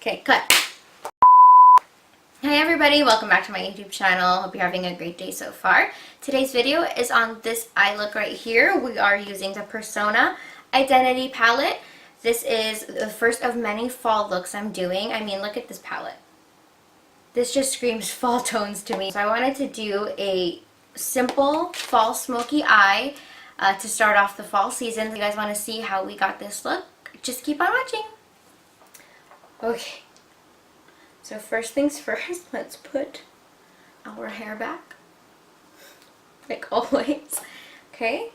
Okay, cut. Hi everybody, welcome back to my YouTube channel. Hope you're having a great day so far. Today's video is on this eye look right here. We are using the Persona Identity palette. This is the first of many fall looks I'm doing. I mean, look at this palette. This just screams fall tones to me. So I wanted to do a simple fall smoky eye to start off the fall season. If you guys want to see how we got this look, just keep on watching. Okay. So first things first, let's put our hair back, like always, okay?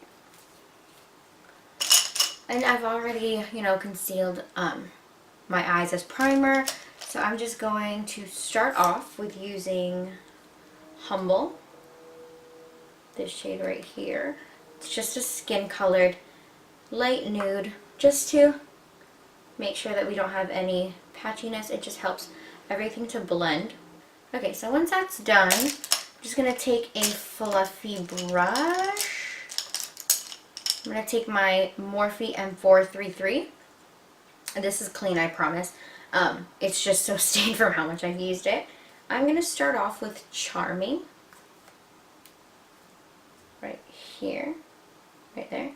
And I've already, concealed my eyes as primer, so I'm just going to start off with using Humble, this shade right here. It's just a skin-colored light nude, just to make sure that we don't have any patchiness. It just helps everything to blend. Okay, so once that's done, I'm just going to take a fluffy brush. I'm going to take my Morphe M433. And this is clean, I promise. It's just so stained from how much I've used it. I'm going to start off with Charming. Right here. Right there.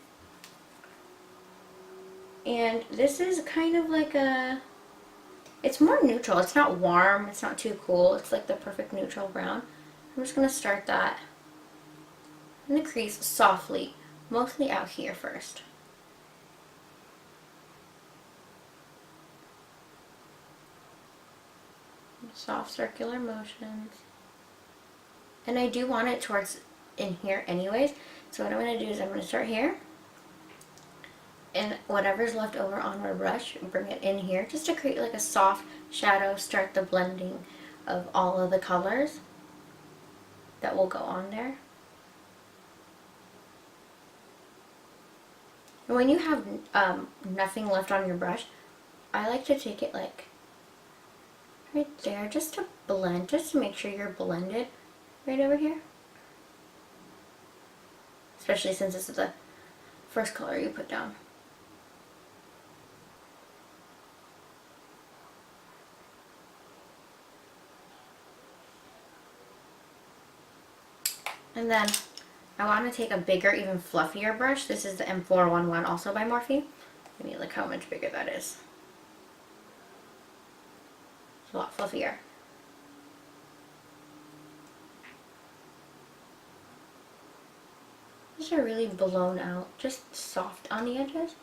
And this is kind of like a... It's more neutral. It's not warm. It's not too cool. It's like the perfect neutral brown. I'm just going to start that in the crease softly, mostly out here first. Soft circular motions. And I do want it towards in here anyways. So what I'm going to do is I'm going to start here. And whatever's left over on my brush, bring it in here just to create like a soft shadow, start the blending of all of the colors that will go on there. And when you have nothing left on your brush, I like to take it like right there just to blend, just to make sure you're blended right over here. Especially since this is the first color you put down. And then I want to take a bigger, even fluffier brush. This is the M411, also by Morphe. I mean, look how much bigger that is. It's a lot fluffier. These are really blown out, just soft on the edges.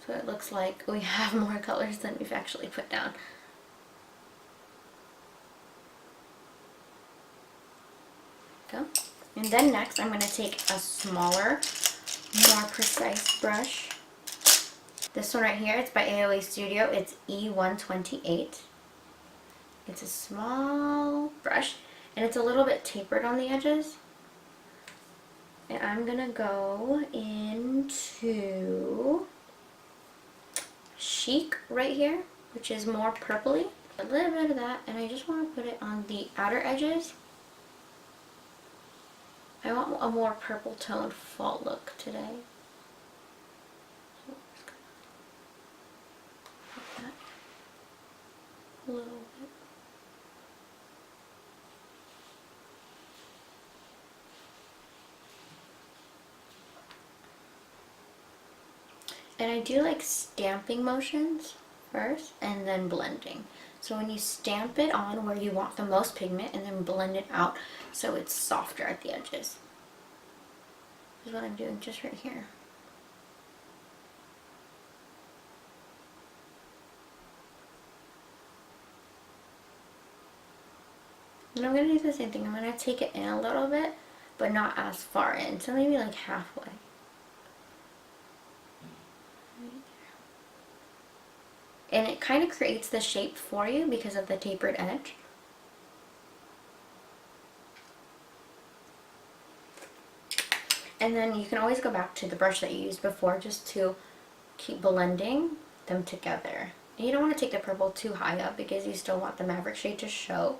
So it looks like we have more colors than we've actually put down. Go. And then next I'm going to take a smaller, more precise brush. This one right here, it's by AOA Studio. It's E128. It's a small brush and it's a little bit tapered on the edges. And I'm going to go into Chic right here, which is more purpley. A little bit of that, and I just want to put it on the outer edges. I want a more purple toned fall look today. So I'm just gonna put that a little bit. And I do like stamping motions first and then blending. So when you stamp it on where you want the most pigment and then blend it out so it's softer at the edges. This is what I'm doing just right here. And I'm going to do the same thing. I'm going to take it in a little bit, but not as far in. So maybe like halfway. And it kind of creates the shape for you because of the tapered edge. And then you can always go back to the brush that you used before just to keep blending them together. And you don't want to take the purple too high up because you still want the Maverick shade to show.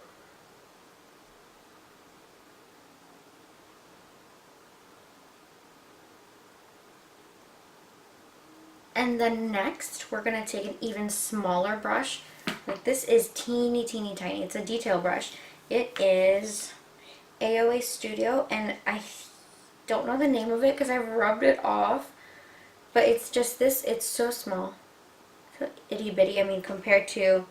And then next, we're going to take an even smaller brush. Like, this is teeny, teeny, tiny. It's a detail brush. It is AOA Studio, and I don't know the name of it because I've rubbed it off. But it's just this, it's so small. So itty bitty, I mean, compared to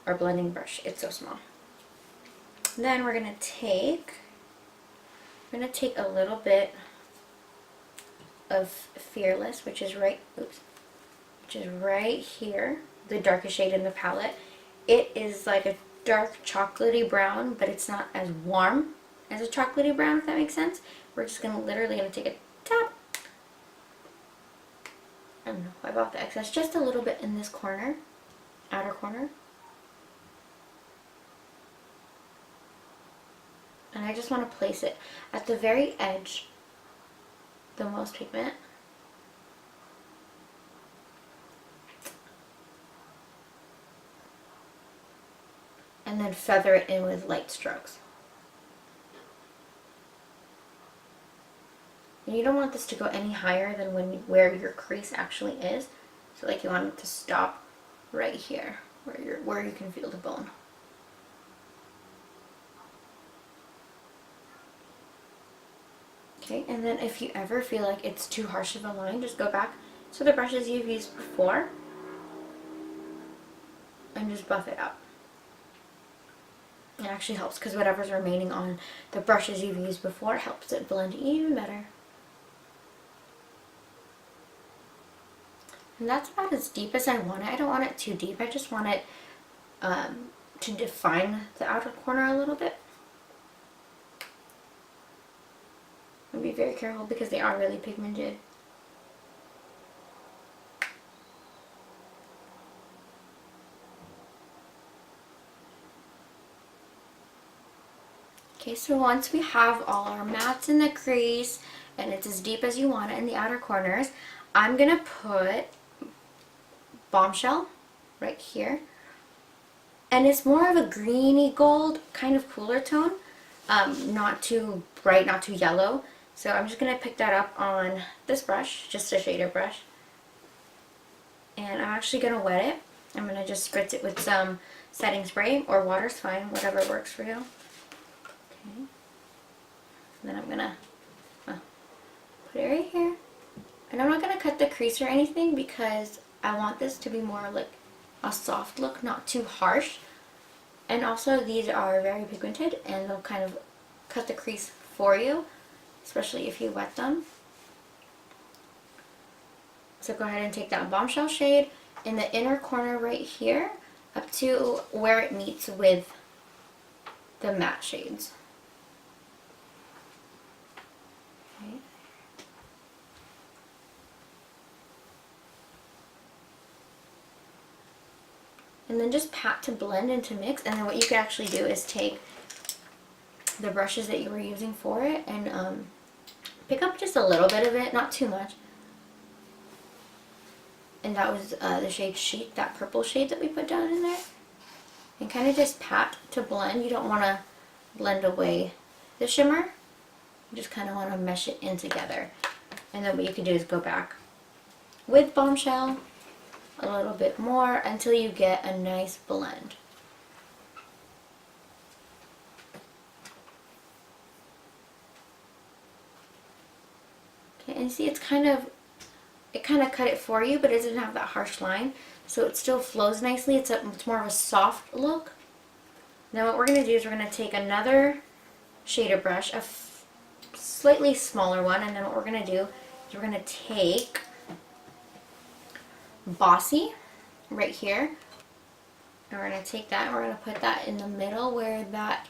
our blending brush, it's so small. Then we're gonna take a little bit of Fearless, which is right here, the darkest shade in the palette. It is like a dark chocolatey brown, but it's not as warm as a chocolatey brown, if that makes sense. We're just literally gonna take a tap. I don't know, wipe off the excess, just a little bit in this corner, outer corner. And I just want to place it at the very edge, the most pigment. And then feather it in with light strokes. And you don't want this to go any higher than where your crease actually is. So like you want it to stop right here, where you can feel the bone. Okay, and then if you ever feel like it's too harsh of a line, just go back to the brushes you've used before and just buff it out. It actually helps because whatever's remaining on the brushes you've used before helps it blend even better. And that's about as deep as I want it. I don't want it too deep. I just want it to define the outer corner a little bit. And be very careful because they are really pigmented. Okay, so once we have all our mattes in the crease and it's as deep as you want it in the outer corners, I'm gonna put Bombshell right here. And it's more of a greeny gold, kind of cooler tone. Not too bright, not too yellow. So I'm just gonna pick that up on this brush, just a shader brush. And I'm actually gonna wet it. I'm gonna just spritz it with some setting spray, or water's fine, whatever works for you. Okay. And then I'm gonna put it right here. And I'm not gonna cut the crease or anything because I want this to be more like a soft look, not too harsh. And also these are very pigmented and they'll kind of cut the crease for you, especially if you wet them. So go ahead and take that Bombshell shade in the inner corner right here up to where it meets with the matte shades. Okay. And then just pat to blend and to mix. And then what you can actually do is take the brushes that you were using for it and pick up just a little bit of it, not too much. And that was the shade Chic, that purple shade that we put down in there. And kind of just pat to blend. You don't want to blend away the shimmer. You just kind of want to mesh it in together. And then what you can do is go back with Bombshell a little bit more until you get a nice blend. Okay, and see, it kind of cut it for you, but it doesn't have that harsh line, so it still flows nicely. It's more of a soft look. Now what we're going to do is we're going to take another shader brush, a slightly smaller one, and then what we're going to do is we're going to take Bossy right here, and we're going to take that and we're going to put that in the middle where that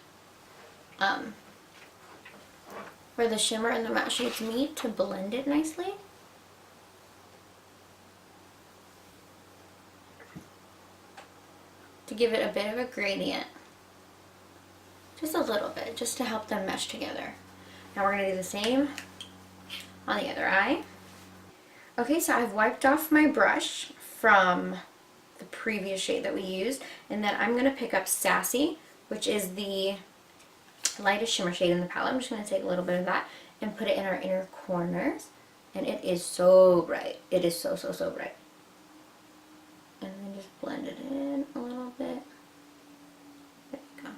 where the shimmer and the matte shades meet to blend it nicely. To give it a bit of a gradient. Just a little bit, just to help them mesh together. Now we're going to do the same on the other eye. Okay, so I've wiped off my brush from the previous shade that we used, and then I'm going to pick up Sassy, which is the lightest shimmer shade in the palette. I'm just going to take a little bit of that and put it in our inner corners, and it is so bright. It is so, so, so bright. And then just in a little bit. There you go.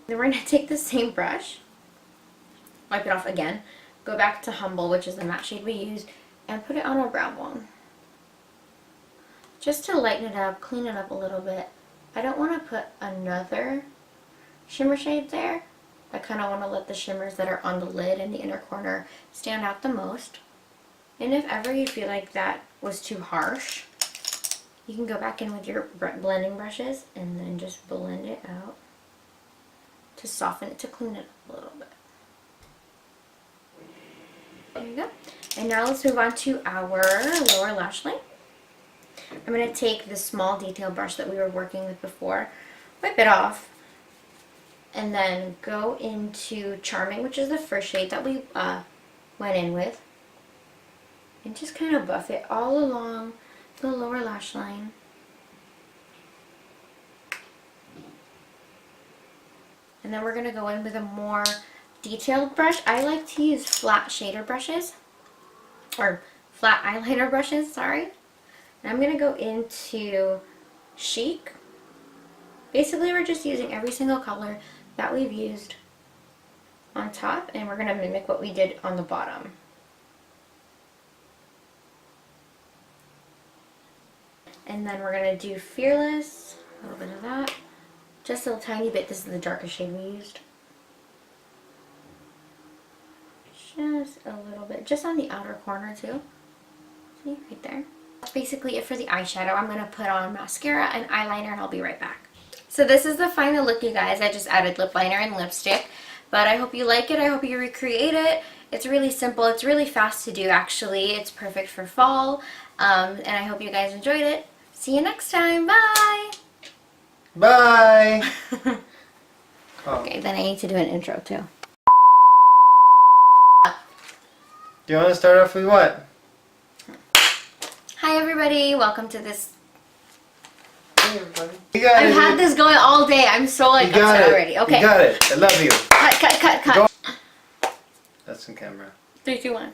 Then we're going to take the same brush, wipe it off again, go back to Humble, which is the matte shade we used, and put it on our brow bone. Just to lighten it up, clean it up a little bit. I don't want to put another shimmer shade there. I kind of want to let the shimmers that are on the lid and the inner corner stand out the most. And if ever you feel like that was too harsh, you can go back in with your blending brushes and then just blend it out to soften it, to clean it up a little bit. There you go. And now let's move on to our lower lash line. I'm going to take the small detail brush that we were working with before, wipe it off, and then go into Charming, which is the first shade that we went in with, and just kind of buff it all along the lower lash line. And then we're going to go in with a more detailed brush. I like to use flat shader brushes, or flat eyeliner brushes, sorry. And I'm going to go into Chic. Basically, we're just using every single color that we've used on top, and we're going to mimic what we did on the bottom. And then we're going to do Fearless, a little bit of that. Just a tiny bit. This is the darkest shade we used. Just a little bit, just on the outer corner too. See, right there. That's basically it for the eyeshadow. I'm going to put on mascara and eyeliner, and I'll be right back. So this is the final look, you guys. I just added lip liner and lipstick, but I hope you like it. I hope you recreate it. It's really simple. It's really fast to do, actually. It's perfect for fall, and I hope you guys enjoyed it. See you next time. Bye! Bye! Okay, then I need to do an intro too. Do you want to start off with what? Hi everybody, welcome to this. Hey everybody. You got I've it. had this going all day. I'm so like upset already. Okay. You got it. I love you. Cut. That's in camera. 3, 2, 1.